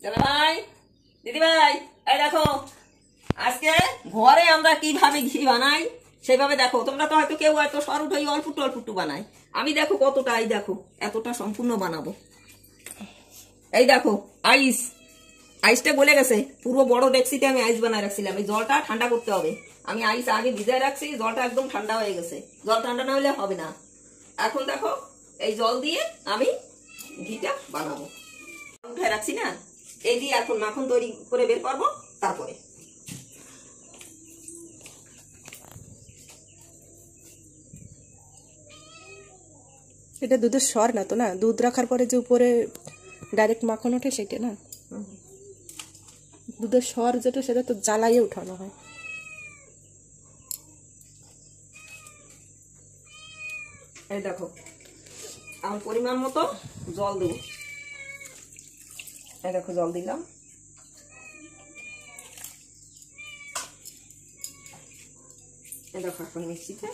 দাদা ভাই, দিদি ভাই, এই দেখো আজকে ঘরে আমরা কিভাবে ঘি বানাই সেভাবে দেখো। তোমরা তো হয়তো কেউ হয়তো সরু ঢই অল্প একটু বানাই, আমি দেখো কতটা, এই দেখো এতটা সম্পূর্ণ বানাবো। এই দেখো আইস, আইসটা গলে গেছে, পুরো বড় ডেক্সিতে আমি আইস বানায় রাখছিলাম। এই জলটা ঠান্ডা করতে হবে, আমি আইস আগে ভিজায় রাখছি, জলটা একদম ঠান্ডা হয়ে গেছে। জল ঠান্ডা না হলে হবে না। এখন দেখো এই জল দিয়ে আমি ঘিটা বানাবো। উঠে রাখছি না, এই দিয়ে এখন মাখন তৈরি করে বের করবো। তারপরে এটা দুধের স্বর না তো, না দুধ রাখার পরে যে উপরে ডাইরেক্ট মাখন ওঠে সেটা না, দুধের স্বর যেটা সেটা তো জ্বালাইয়ে উঠানো হয়। এই দেখো আমার পরিমাণ মতো জল দেব। এই দেখো জল দিলাম। এই দেখো এখন মিক্সিতে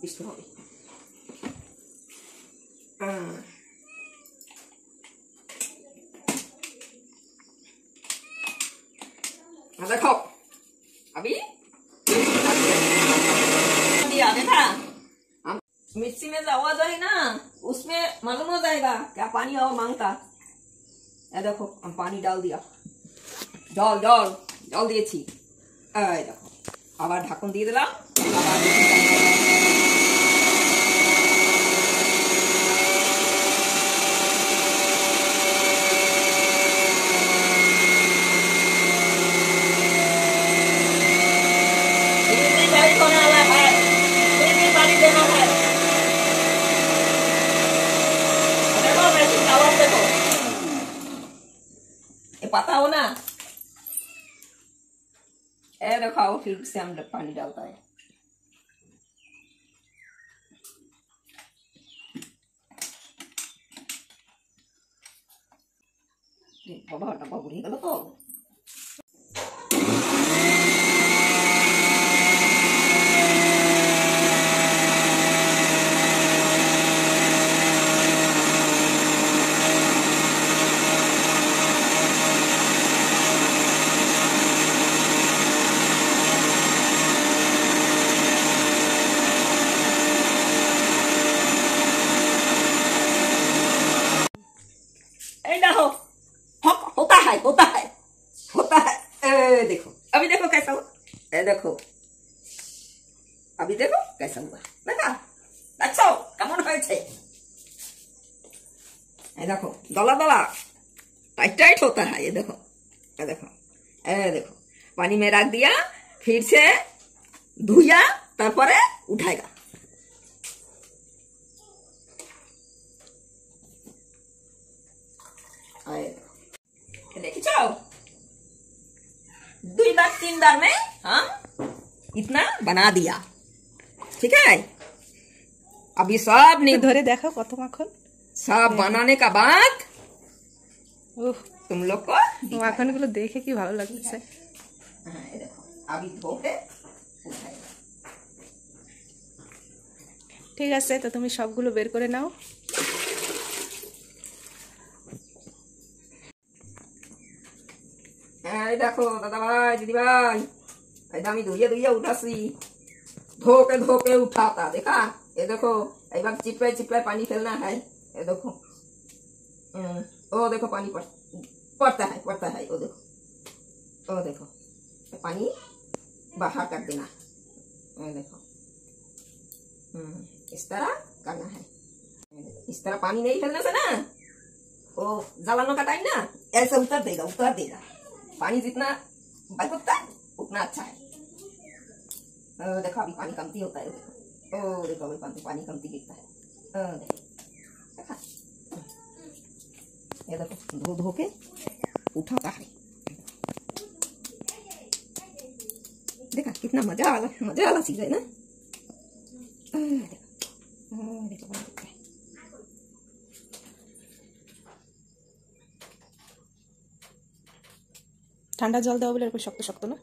পিষতে হবে। देखो अभी दिया देखा, हम मिक्सी में जो आवाज है ना उसमें मालूम हो जाएगा क्या पानी और मांगता। ये देखो हम पानी डाल दिया, जल जल जल दिए थी। देखो আবার ঢাকন দিয়ে দিলাম। पता हो ना, ये देखो फिर से हम पानी डालता है। बाबा डब्बा बुढ़ी गलो तो होता है देखो अभी देखो कैसा हुआ। देखो अभी देखो कैसा हुआ, देखा अच्छा কেমন হয়েছে। देखो दला दला टाइट टाइट होता है। ये देखो देखो देखो पानी में रख दिया, फिर से धुया, তারপরে उठाएगा। देखो 2 बार 3 बार में हम इतना बना दिया, ठीक है। अभी सब ने ধরে দেখো কত মাখন, सब बनाने का बाद तुम लोग को মাখন গুলো দেখে কি ভালো লাগছে। देखो अभी धो के उठाएगा। ঠিক আছে, তো তুমি সবগুলো বের করে নাও। देखो दादा भाई, दीदी भाई, আমি ধুয়ে ধুয়ে উঠাছি, धोके धोके उठाता देखा। ये देखो एक बार चिपड़ाई चिपड़ाई पानी फैलना है। ये देखो ओ देखो पानी पड़ता है वो देखो, ओ देखो पानी बाहर कर देना। ये देखो इस तरह करना है। इस तरह पानी नहीं फैलने से ना वो जलाने का टाइम ना ऐसे उतर देगा। पानी जितना बचता है उतना अच्छा है। देखो अभी पानी कमती होता है, देखो देखो अभी पानी कमती गिरता है। देखा ये देखो धो धो के उठाता है। देखा कितना मजा वाला चीज है ना। देखो ঠান্ডা জল দেওয়া বলে এরকম শক্ত শক্ত না।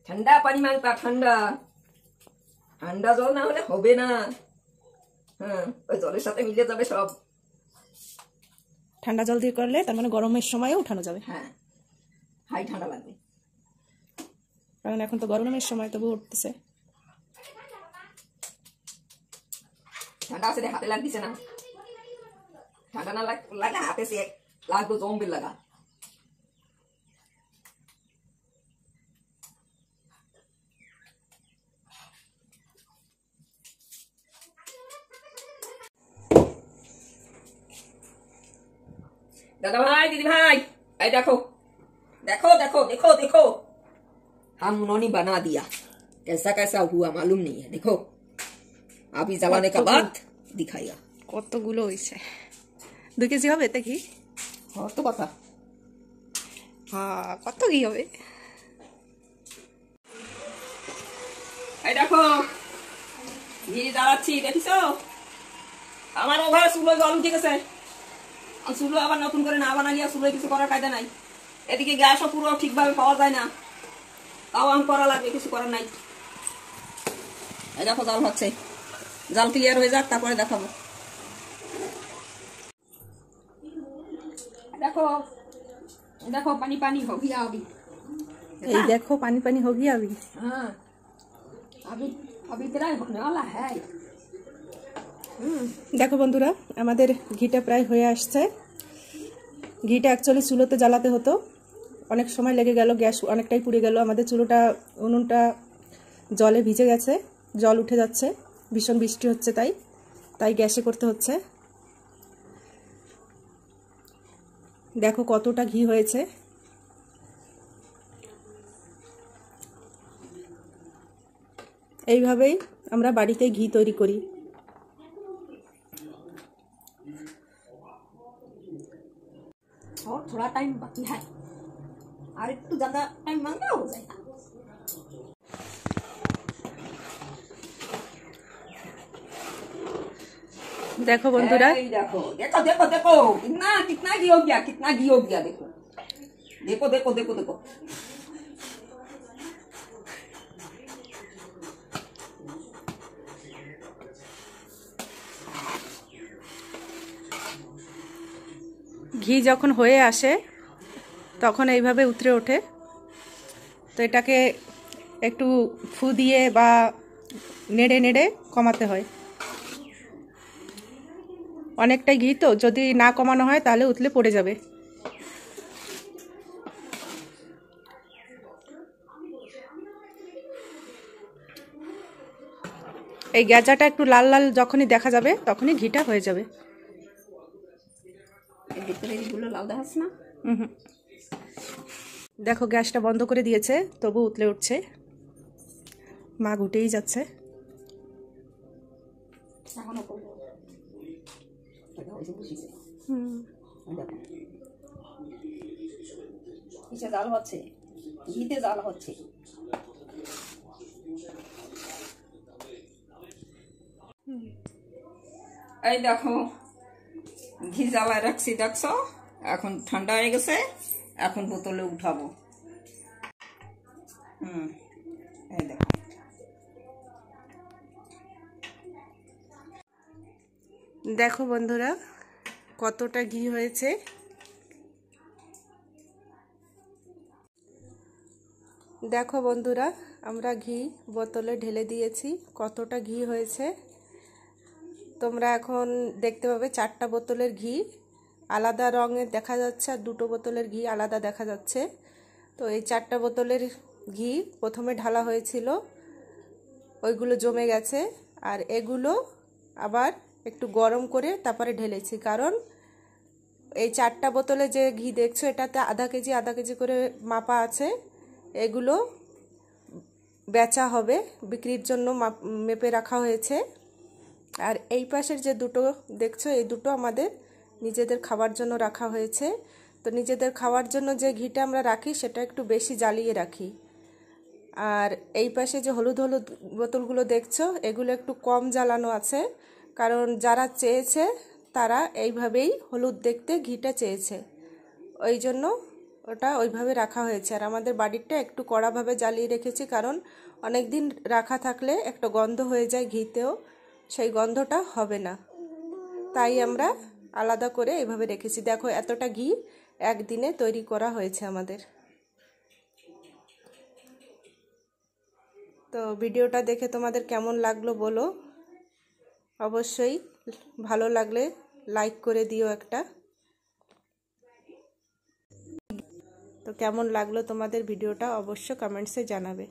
ঠান্ডা পানি মাংতা, ঠান্ডা ঠান্ডা জল না হলে হবে না। ওই জলের সাথে মিলে যাবে সব। ঠান্ডা জল দিয়ে করলে তার মানে গরমের সময়ও উঠানো যাবে। হ্যাঁ, হাই ঠান্ডা লাগবে, কারণ এখন তো গরমের সময়, তবু উঠতেছে। ঠান্ডা আছে, হাতে লাগতেছে না। ঠান্ডা না লাগে হাতে সে লাগতো জম্বির লাগা। दादा भाई, दीदी भाई, आई देखो देखो देखो देखो देखो, हम उन्होंने बना दिया। कैसा कैसा हुआ मालूम नहीं है, देखो अभी जलाने का बाद दिखाएगा। কতগুলো হয়েছে, 2 কেজি হবে এতে ঘি? और तो कथा, হ্যাঁ, কত ঘি হবে। এই দেখো ঘি জ্বালাচ্ছি, দেখিছো? আমার ওভাবে চুলো জল উঠে গেছে। চুলো আবার নতুন করে না বানালিয়া চুলো কিছু করার কায়দা নাই। এদিকে গ্যাসও পুরো ঠিকভাবে পাওয়া যায় না, তাও আমি করা লাগবে, কিছু করার নাই। এই দেখো জাল হচ্ছে, জাল ক্লিয়ার হয়ে যাক তারপরে দেখাবো। देखो देखो पानी पानी हो गया अभी, এই দেখো পানি পানি हो गया अभी। हाँ अभी अभी तेरा होने वाला है। দেখো বন্ধুরা, আমাদের ঘিটা প্রায় হয়ে আসছে। ঘিটা অ্যাকচুয়ালি চুলোতে জ্বালাতে হতো, অনেক সময় লেগে গেল, গ্যাস অনেকটাই পুড়ে গেল। আমাদের চুলোটা, উনুনটা জলে ভিজে গেছে, জল উঠে যাচ্ছে, ভীষণ বৃষ্টি হচ্ছে, তাই গ্যাসে করতে হচ্ছে। দেখো কতটা ঘি হয়েছে। এইভাবেই আমরা বাড়িতে ঘি তৈরি করি। और थोड़ा टाइम बाकी है, और एक तो ज्यादा टाइम मांगा हो जाएगा। দেখো বন্ধুরা, देखो देखो देखो देखो कितना कितना घी हो गया, कितना घी हो गया, देखो देखो देखो देखो देखो। ঘি যখন হয়ে আসে তখন এইভাবে উতরে ওঠে। তো এটাকে একটু ফু দিয়ে বা নেড়ে নেড়ে কমাতে হয়। অনেকটাই ঘি তো, যদি না কমানো হয় তাহলে উতলে পড়ে যাবে। এই গ্যাজাটা একটু লাল লাল যখনই দেখা যাবে তখনই ঘিটা হয়ে যাবে। দেখো গ্যাসটা বন্ধ করে দিয়েছে, তবু উতলে উঠছে, মা ঘুটেই যাচ্ছে। জাল হচ্ছে, ঘিতে জাল হচ্ছে। এই দেখো ঘি জ্বালায় রাখছি, দেখছো? এখন ঠান্ডা হয়ে গেছে, এখন বোতলে উঠাবো। এই দেখো দেখো বন্ধুরা কতটা ঘি হয়েছে। দেখো বন্ধুরা, আমরা ঘি বোতলে ঢেলে দিয়েছি, কতটা ঘি হয়েছে তোমরা এখন দেখতে পাবে। 4টা বোতলের ঘি আলাদা রঙের দেখা যাচ্ছে, আর 2টো বোতলের ঘি আলাদা দেখা যাচ্ছে। তো এই 4টা বোতলের ঘি প্রথমে ঢালা হয়েছিল, ওইগুলো জমে গেছে, আর এগুলো আবার একটু গরম করে তারপরে ঢেলেছি। কারণ এই 4টা বোতলে যে ঘি দেখছো এটাতে আধা কেজি করে মাপা আছে। এগুলো বেচা হবে, বিক্রির জন্য মেপে রাখা হয়েছে। আর এই পাশের যে 2টো দেখছো, এই 2টো আমাদের নিজেদের খাবার জন্য রাখা হয়েছে। তো নিজেদের খাওয়ার জন্য যে ঘিটা আমরা রাখি সেটা একটু বেশি জ্বালিয়ে রাখি। আর এই পাশে যে হলুদ হলুদ বোতলগুলো দেখছো, এগুলো একটু কম জ্বালানো আছে, কারণ যারা চেয়েছে তারা এইভাবেই হলুদ দেখতে ঘিটা চেয়েছে, ওই জন্য ওটা ওইভাবে রাখা হয়েছে। আর আমাদের বাড়িটা একটু কড়াভাবে জ্বালিয়ে রেখেছি, কারণ অনেক দিন রাখা থাকলে একটা গন্ধ হয়ে যায় ঘিতেও, সেই গন্ধটা হবে না, তাই আমরা আলাদা করে এভাবে রেখেছি। দেখো এতটা ঘি একদিনে তৈরি করা হয়েছে আমাদের। তো ভিডিওটা দেখে তোমাদের কেমন লাগলো বলো, অবশ্যই ভালো লাগলে লাইক করে দিও একটা। তো কেমন লাগলো তোমাদের ভিডিওটা অবশ্য কমেন্টসে জানাবে।